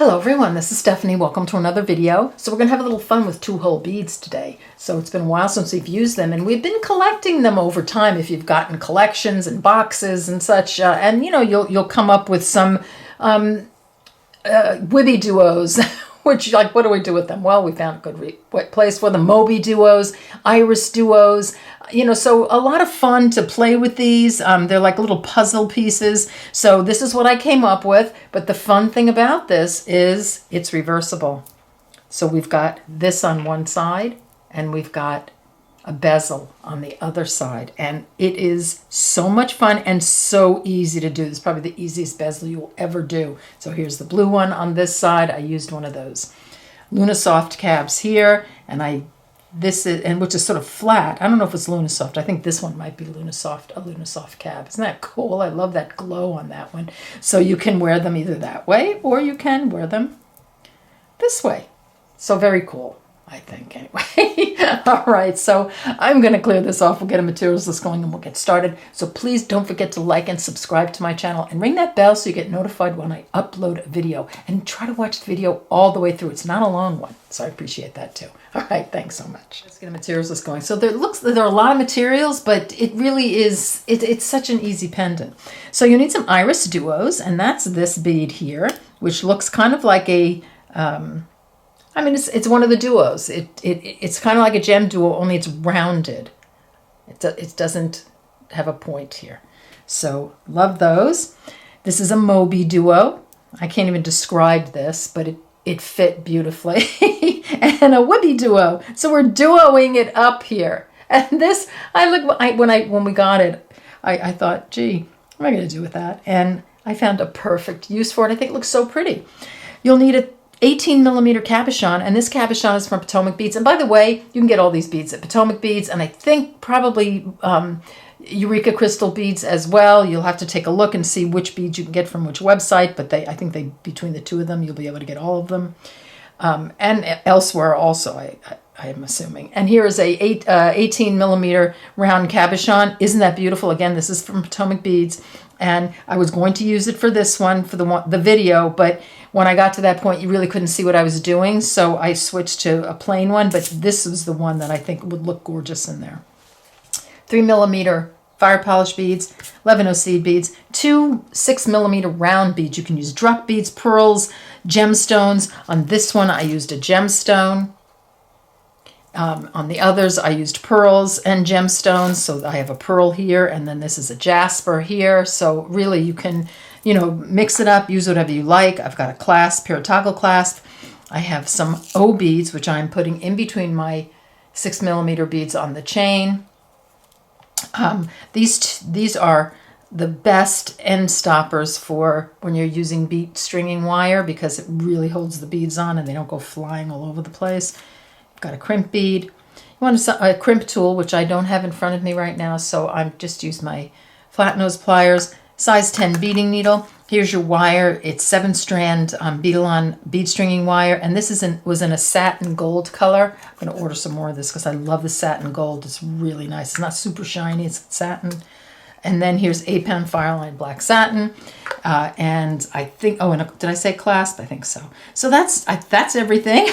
Hello everyone, this is Stephanie. Welcome to another video. So we're going to have a little fun with 2-hole beads today. So it's been a while since we've used them and we've been collecting them over time if you've gotten collections and boxes and such. And you know, you'll come up with some Wibe Duos, which like, what do we do with them? Well, we found a good place for them. Moby Duos, Iris Duos, you know, so a lot of fun to play with these. They're like little puzzle pieces. So this is what I came up with. But the fun thing about this is it's reversible. So we've got this on one side and we've got a bezel on the other side. And it is so much fun and so easy to do. This is probably the easiest bezel you'll ever do. So here's the blue one on this side. I used one of those Lunasoft cabs here, and which is sort of flat. I don't know if it's Lunasoft. I think this one might be Lunasoft, a Lunasoft cab. Isn't that cool? I love that glow on that one. So you can wear them either that way or you can wear them this way. So very cool, I think, anyway. All right, so I'm going to clear this off. We'll get a materials list going and we'll get started. So please don't forget to like and subscribe to my channel and ring that bell so you get notified when I upload a video. And try to watch the video all the way through. It's not a long one, so I appreciate that too. All right, thanks so much. Let's get a materials list going. So there are a lot of materials, but it really is, it's such an easy pendant. So you need some Iris Duos, and that's this bead here, which looks kind of like a, I mean, it's one of the duos. It's kind of like a gem duo, only it's rounded. It doesn't have a point here. So love those. This is a Moby Duo. I can't even describe this, but it fit beautifully. And a Wibeduo. So we're duoing it up here. And this, when we got it, I thought, gee, what am I going to do with that? And I found a perfect use for it. I think it looks so pretty. You'll need a 18mm cabochon, and this cabochon is from Potomac Beads. And by the way, you can get all these beads at Potomac Beads, and I think probably Eureka Crystal Beads as well. You'll have to take a look and see which beads you can get from which website, but I think between the two of them, you'll be able to get all of them. And elsewhere also, I am assuming. And here is a 18mm round cabochon. Isn't that beautiful? Again, this is from Potomac Beads. And I was going to use it for this one, for the video, but when I got to that point, you really couldn't see what I was doing, so I switched to a plain one, but this was the one that I think would look gorgeous in there. 3mm Firepolished Beads, 11 seed beads, 2 6mm round beads. You can use drop beads, pearls, gemstones. On this one, I used a gemstone. On the others, I used pearls and gemstones. So I have a pearl here, and then this is a jasper here. So really you can, you know, mix it up, use whatever you like. I've got a clasp, here a toggle clasp. I have some O beads, which I'm putting in between my 6mm beads on the chain. These are the best end stoppers for when you're using bead stringing wire because it really holds the beads on and they don't go flying all over the place. Got a crimp bead. You want a crimp tool, which I don't have in front of me right now, so I'm just use my flat nose pliers, size 10 beading needle. Here's your wire. It's 7-strand bead stringing wire, and this was in a satin gold color. I'm going to order some more of this because I love the satin gold. It's really nice. It's not super shiny. It's satin. And then here's 8-pound Fireline black satin. And I think, and did I say clasp? I think so. So that's everything.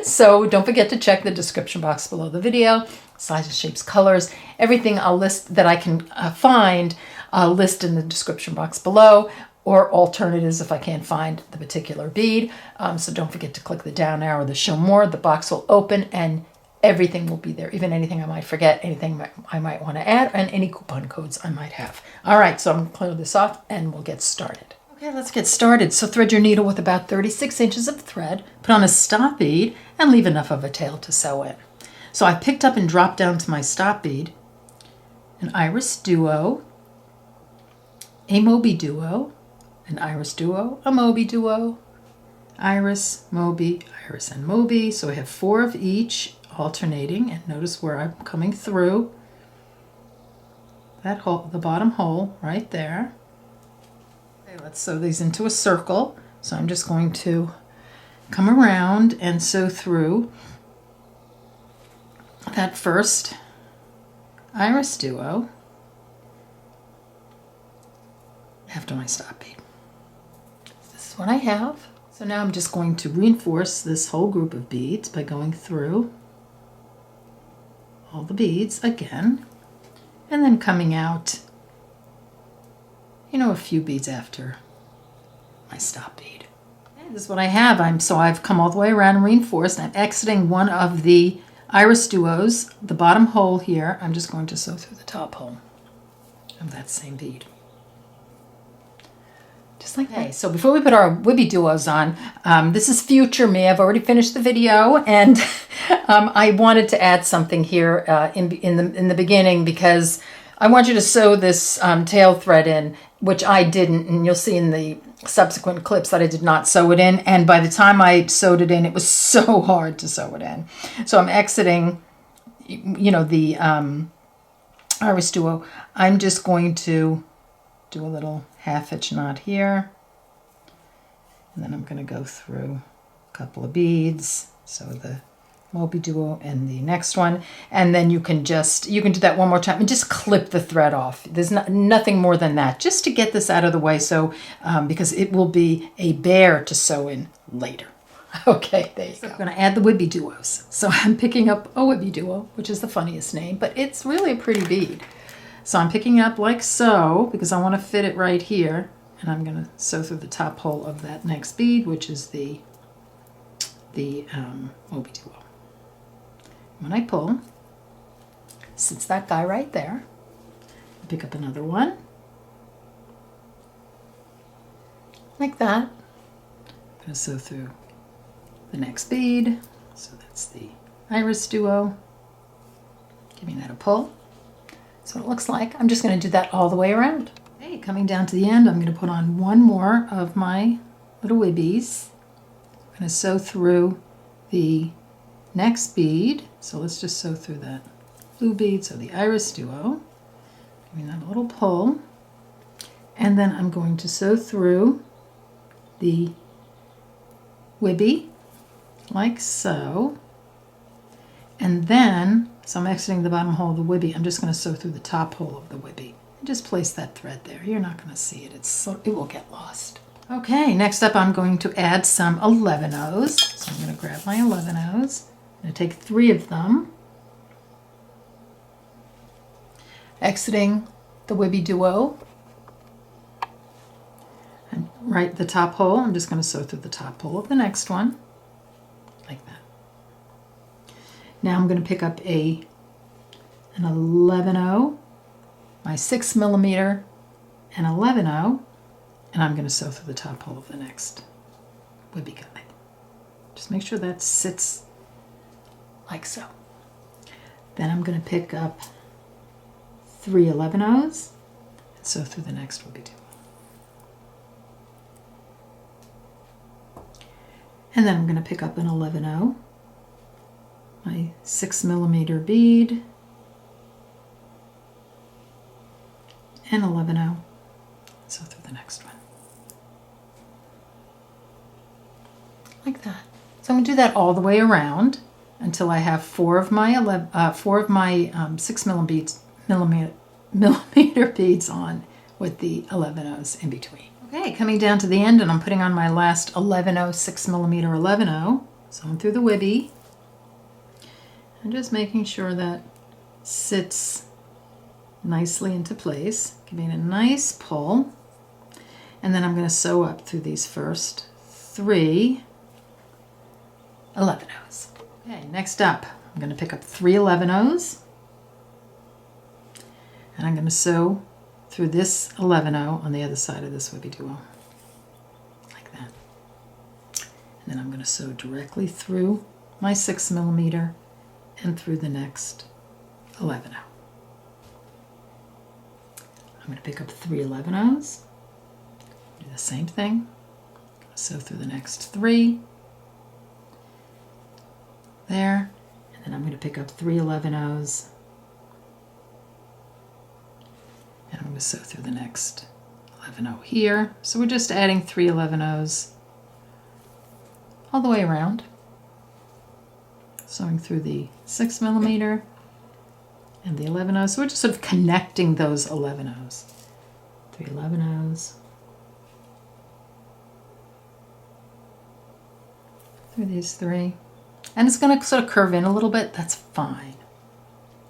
So don't forget to check the description box below the video. Sizes, shapes, colors, everything I'll list that I can find, I'll list in the description box below, or alternatives if I can't find the particular bead. So don't forget to click the down arrow to show more. The box will open and everything will be there, even anything I might forget, anything I might want to add, and any coupon codes I might have. All right, so I'm going to clear this off and we'll get started. Okay, let's get started. So thread your needle with about 36 inches of thread, put on a stop bead, and leave enough of a tail to sew in. So I picked up and dropped down to my stop bead an Iris Duo, a Moby Duo, an Iris Duo, a Moby Duo, Iris, Moby, Iris, and Moby. So we have 4 of each, alternating, and notice where I'm coming through that hole, the bottom hole right there. Okay, let's sew these into a circle. So I'm just going to come around and sew through that first Iris Duo after my stop bead. This is what I have. So now I'm just going to reinforce this whole group of beads by going through all the beads again, and then coming out, you know, a few beads after my stop bead. Okay, this is what I have. So I've come all the way around and reinforced. I'm exiting one of the Iridescent, the bottom hole here. I'm just going to sew through the top hole of that same bead. Just like that. So before we put our Wibeduos on, this is future me. I've already finished the video, and I wanted to add something here in the beginning, because I want you to sew this tail thread in, which I didn't, and you'll see in the subsequent clips that I did not sew it in, and by the time I sewed it in, it was so hard to sew it in. So I'm exiting, you know, the Iridescent. I'm just going to do a little half-hitch knot here, and then I'm going to go through a couple of beads, so the Moby Duo and the next one, and then you can do that one more time and just clip the thread off. There's nothing more than that, just to get this out of the way, so because it will be a bear to sew in later. Okay, there you go. I'm going to add the Wibeduos. So I'm picking up a Wibeduo, which is the funniest name, but it's really a pretty bead. So I'm picking it up like so, because I want to fit it right here, and I'm going to sew through the top hole of that next bead, which is the Moby Duo. When I pull, sits that guy right there. I pick up another one, like that. I'm going to sew through the next bead. So that's the Iridescent. Giving that a pull. So it looks like I'm just going to do that all the way around. Okay, coming down to the end, I'm going to put on one more of my little wibbies. I'm going to sew through the next bead. So let's just sew through that blue bead, so the Iridescent. Giving that a little pull. And then I'm going to sew through the wibbee, like so. And then, so I'm exiting the bottom hole of the wibbee. I'm just going to sew through the top hole of the wibbee. And just place that thread there. You're not going to see it. It will get lost. Okay, next up I'm going to add some 11-Os. So I'm going to grab my 11-Os. I'm going to take 3 of them. Exiting the Wibeduo. And right the top hole, I'm just going to sew through the top hole of the next one. Like that. Now I'm going to pick up an 11-O, my 6mm and 11-O, and I'm going to sew through the top hole of the next wibbee guide. Just make sure that sits like so. Then I'm going to pick up 3 11-Os and sew through the next Wibeduo. And then I'm going to pick up an 11-O, my 6mm bead, and 11-O, sew through the next one. Like that. So I'm going to do that all the way around until I have 4 of my 6mm beads on with the 11-Os in between. Okay, coming down to the end, and I'm putting on my last 11-O, 6mm 11-O. So I'm through the wibbee. And just making sure that sits nicely into place, giving it a nice pull. And then I'm going to sew up through these first 3 11-Os. Okay, next up, I'm going to pick up 3 11-Os. And I'm going to sew through this 11-O on the other side of this Wibeduo. Like that. And then I'm going to sew directly through my 6mm and through the next 11-O. I'm going to pick up 3 11-Os, do the same thing, sew through the next 3, there, and then I'm going to pick up 3 11-Os, and I'm going to sew through the next 11-O here. So we're just adding 3 11-Os all the way around, sewing through the 6mm and the 11-Os. So we're just sort of connecting those 11-Os. 3 11-Os. through these 3. And it's going to sort of curve in a little bit. That's fine.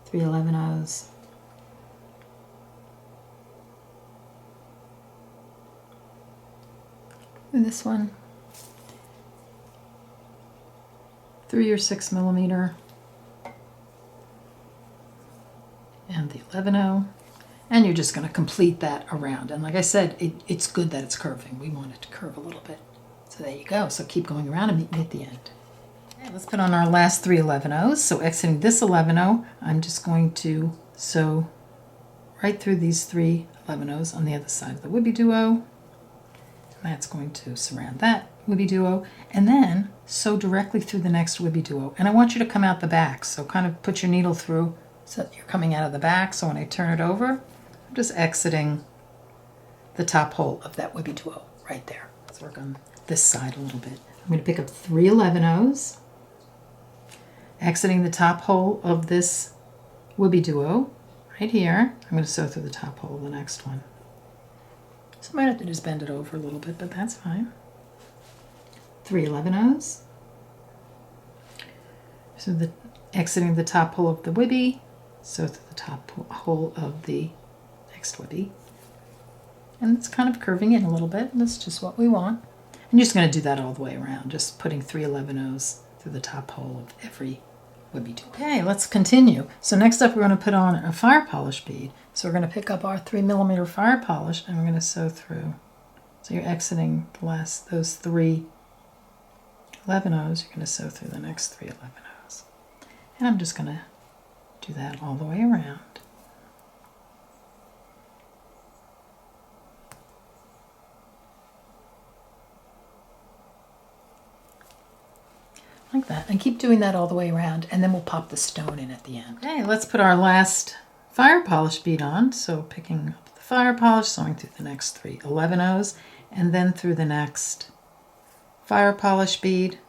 3 11-ohs. And this one. 3 or 6 millimeter. And the 11-oh. And you're just going to complete that around. And like I said, it's good that it's curving. We want it to curve a little bit. So there you go. So keep going around and meet me at the end. Okay, let's put on our last 3 11-ohs. So exiting this 11-oh, I'm just going to sew right through these 3 11-ohs on the other side of the Wibeduo. That's going to surround that Wibeduo, and then sew directly through the next Wibeduo. And I want you to come out the back, so kind of put your needle through so that you're coming out of the back. So when I turn it over, I'm just exiting the top hole of that Wibeduo right there. Let's work on this side a little bit. I'm going to pick up 3 11-ohs, exiting the top hole of this Wibeduo right here. I'm going to sew through the top hole of the next one. So I might have to just bend it over a little bit, but that's fine. 3 11-ohs. So exiting the top hole of the wibbee, sew through the top hole of the next wibbee. And it's kind of curving in a little bit, and that's just what we want. And you're just going to do that all the way around, just putting 3 11-ohs through the top hole of every wibbee. Okay, let's continue. So next up we're going to put on a fire polish bead. So we're going to pick up our 3 millimeter fire polish and we're going to sew through. So you're exiting those 3 11-ohs, you're going to sew through the next 3 11-ohs. And I'm just going to do that all the way around. Like that, and keep doing that all the way around, and then we'll pop the stone in at the end. Okay, let's put our last fire polish bead on. So picking up the fire polish, sewing through the next 3 11-ohs, and then through the next fire polish bead,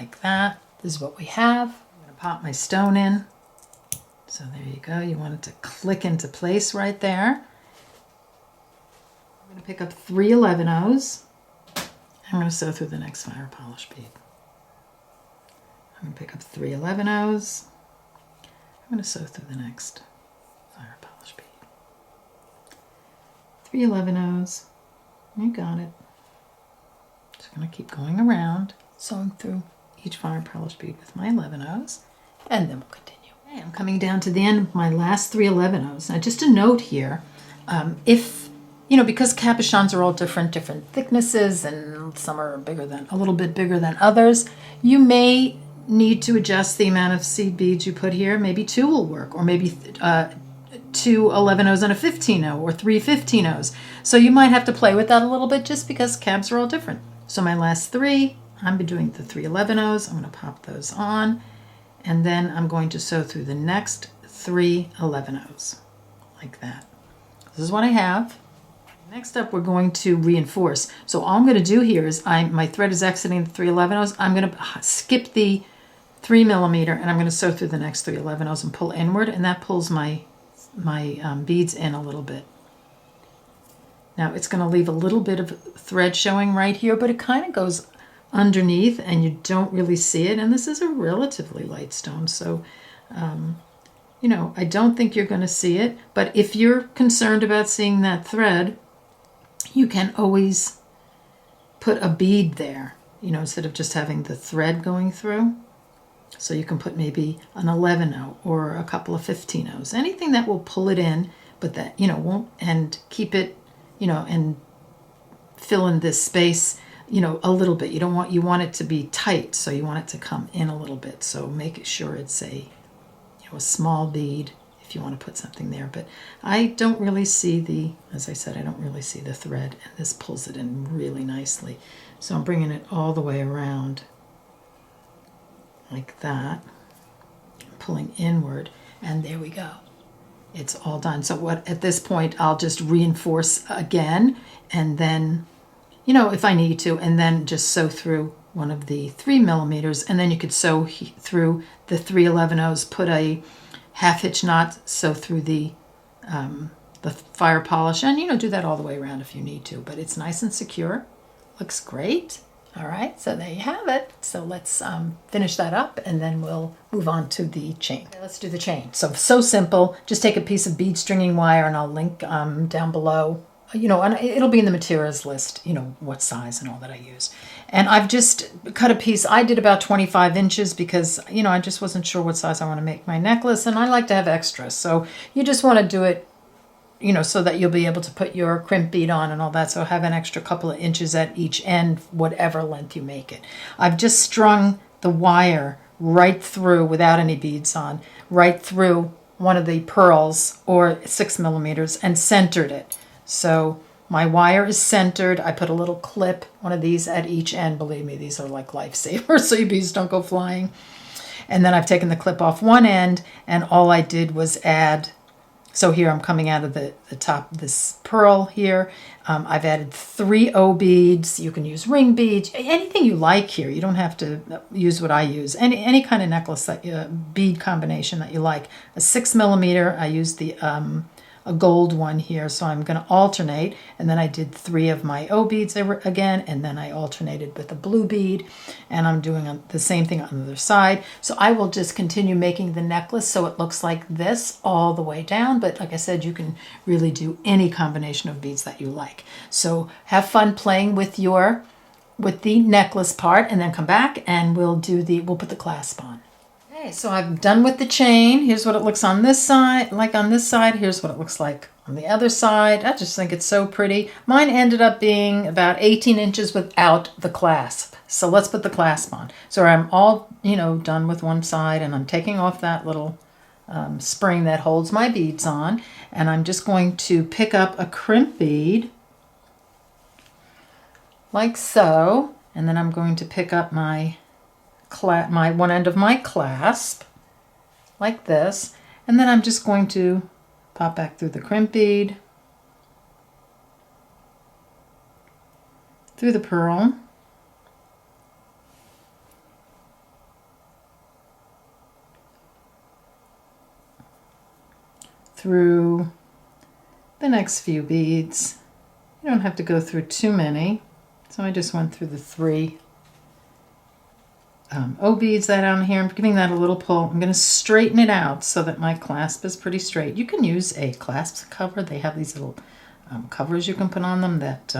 like that. This is what we have. I'm going to pop my stone in. So there you go. You want it to click into place right there. I'm going to pick up 3 11-ohs. I'm going to sew through the next fire polish bead. I'm going to pick up 3 11-ohs. I'm going to sew through the next fire polish bead. 3 11-ohs. You got it. Just going to keep going around, sewing through each fire polish bead with my 11-ohs, and then we'll continue. Okay, I'm coming down to the end of my last 3 11-ohs. Now, just a note here, if because cabochons are all different thicknesses, and some are a little bit bigger than others, you may need to adjust the amount of seed beads you put here. Maybe 2 will work, or maybe 2 11-ohs and a 15-oh, or 3 15-ohs. So you might have to play with that a little bit just because cabs are all different. So my last 3, I'm doing the 3 11-ohs. I'm going to pop those on, and then I'm going to sew through the next 3 11-ohs, like that. This is what I have. Next up, we're going to reinforce. So all I'm going to do here is my thread is exiting the 3 11-ohs. I'm going to skip the 3 millimeter, and I'm going to sew through the next 3 11-ohs and pull inward, and that pulls my beads in a little bit. Now it's going to leave a little bit of thread showing right here, but it kind of goes underneath and you don't really see it. And this is a relatively light stone, so I don't think you're going to see it. But if you're concerned about seeing that thread, you can always put a bead there, instead of just having the thread going through. So you can put maybe an 11-oh or a couple of 15-ohs, anything that will pull it in, but that, won't, and keep it, and fill in this space, a little bit. You want it to be tight, so you want it to come in a little bit. So make sure it's a small bead if you want to put something there. But I don't really see as I said, I don't really see the thread, and this pulls it in really nicely. So I'm bringing it all the way around like that, pulling inward, and there we go. It's all done. So at this point, I'll just reinforce again, and then, if I need to, and then just sew through one of the 3 millimeters, and then you could sew through the 3 11-ohs, put a half hitch knot, sew through the fire polish, and do that all the way around if you need to. But it's nice and secure. Looks great. All right, so there you have it. So let's finish that up and then we'll move on to the chain. Okay, let's do the chain. So simple. Just take a piece of bead stringing wire and I'll link down below. You know, and it'll be in the materials list, you know, what size and all that I use. And I've just cut a piece. I did about 25 inches because, you know, I just wasn't sure what size I want to make my necklace. And I like to have extra. So you just want to do it, you know, so that you'll be able to put your crimp bead on and all that. So have an extra couple of inches at each end, whatever length you make it. I've just strung the wire right through without any beads on, right through one of the pearls or 6 millimeters and centered it. So my wire is centered. I put a little clip, one of these at each end. Believe me, these are like lifesavers so your beads don't go flying. And then I've taken the clip off one end and all I did was add. So here I'm coming out of the top of this pearl here. I've added 3 O beads. You can use ring beads, anything you like here. You don't have to use what I use. Any kind of necklace, that bead combination that you like. A 6 millimeter, I used the a gold one here, so I'm going to alternate. And then I did 3 of my O beads again, and then I alternated with a blue bead, and I'm doing the same thing on the other side. So I will just continue making the necklace so it looks like this all the way down, but like I said, you can really do any combination of beads that you like. So have fun playing with the necklace part, and then come back and we'll put the clasp on. Okay, so I'm done with the chain. Here's what it looks on this side, Here's what it looks like on the other side. I just think it's so pretty. Mine ended up being about 18 inches without the clasp. So let's put the clasp on. So I'm all, you know, done with one side, and I'm taking off that little spring that holds my beads on. And I'm just going to pick up a crimp bead, like so. And then I'm going to pick up my one end of my clasp like this, and then I'm just going to pop back through the crimp bead, through the pearl, through the next few beads. You don't have to go through too many, so I just went through the 3 O beads that on here. I'm giving that a little pull. I'm going to straighten it out so that my clasp is pretty straight. You can use a clasp cover. They have these little covers you can put on them that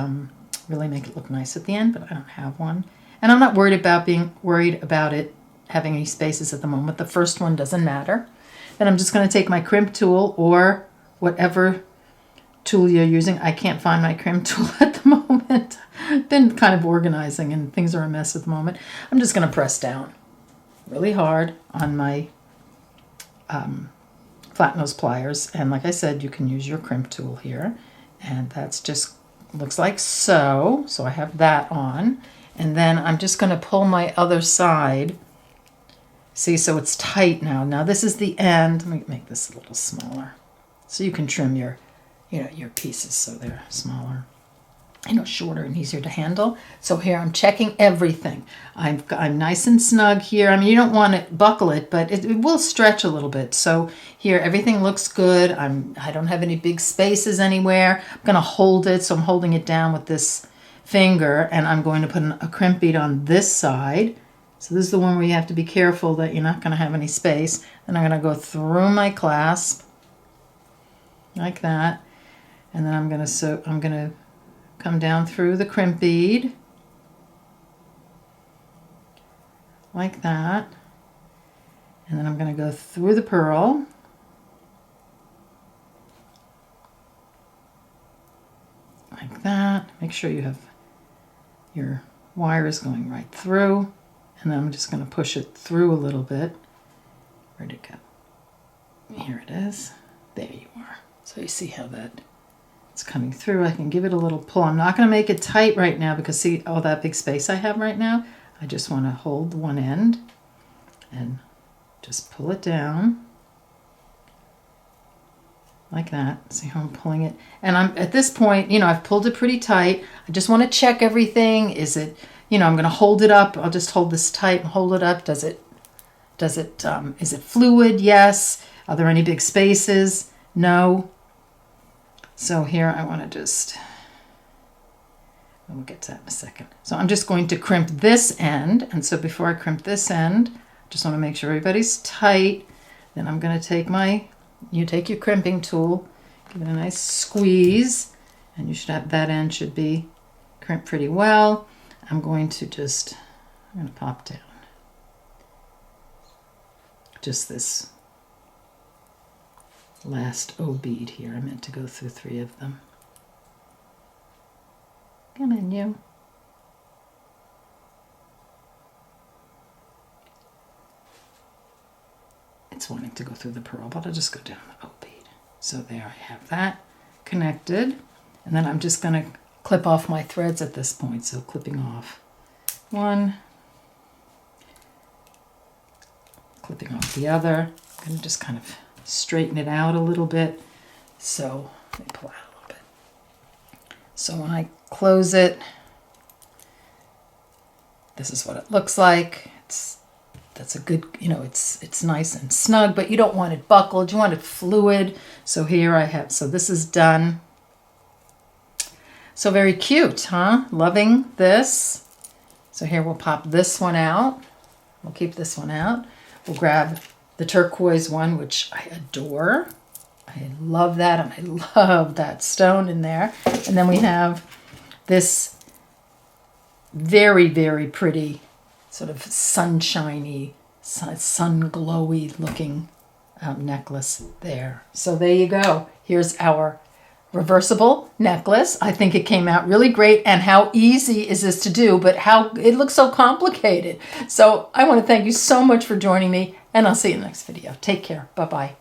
really make it look nice at the end, but I don't have one. And I'm not worried about it having any spaces at the moment. The first one doesn't matter. Then I'm just going to take my crimp tool or whatever tool you're using. I can't find my crimp tool at the moment. I've been kind of organizing and things are a mess at the moment. I'm just going to press down really hard on my flat nose pliers, and like I said, you can use your crimp tool here, and that's just looks like so. So I have that on, and then I'm just going to pull my other side. See, so it's tight now. Now this is the end. Let me make this a little smaller so you can trim your pieces so they're smaller, shorter and easier to handle. So here I'm checking everything. I'm nice and snug here. I mean, you don't want to buckle it, but it will stretch a little bit. So here everything looks good. I don't have any big spaces anywhere. I'm going to hold it, so I'm holding it down with this finger, and I'm going to put a crimp bead on this side. So this is the one where you have to be careful that you're not going to have any space. Then I'm going to go through my clasp like that. And then I'm going to come down through the crimp bead like that. And then I'm going to go through the pearl like that. Make sure you have your wires going right through. And then I'm just going to push it through a little bit. Where'd it go? Here it is. There you are. So you see how it's coming through. I can give it a little pull. I'm not going to make it tight right now because see all that big space I have right now? I just want to hold one end and just pull it down like that. See how I'm pulling it? And I'm at this point, I've pulled it pretty tight. I just want to check everything. Is it, I'm going to hold it up. I'll just hold this tight and hold it up. Is it fluid? Yes. Are there any big spaces? No. So here I want to just And we'll get to that in a second. So I'm just going to crimp this end. And so before I crimp this end, just want to make sure everybody's tight. Then I'm going to take you take your crimping tool, give it a nice squeeze, and you should have, that end should be crimped pretty well. I'm going to pop down just this last O bead here. I meant to go through 3 of them. Come in, you. It's wanting to go through the pearl, but I'll just go down the O bead. So there I have that connected. And then I'm just going to clip off my threads at this point. So clipping off 1, clipping off the other. I'm going to just kind of straighten it out a little bit. So let me pull out a little bit. So when I close it, this is what it looks like. That's a good, it's nice and snug, but you don't want it buckled. You want it fluid. So here I have, so this is done. So very cute, huh? Loving this. So here we'll pop this one out. We'll keep this one out. We'll grab the turquoise one, which I adore. I love that, and I love that stone in there. And then we have this very, very pretty sort of sunshiny, sun glowy looking necklace there. So there you go. Here's our reversible necklace. I think it came out really great. And how easy is this to do, but how it looks so complicated. So I want to thank you so much for joining me, and I'll see you in the next video. Take care. Bye-bye.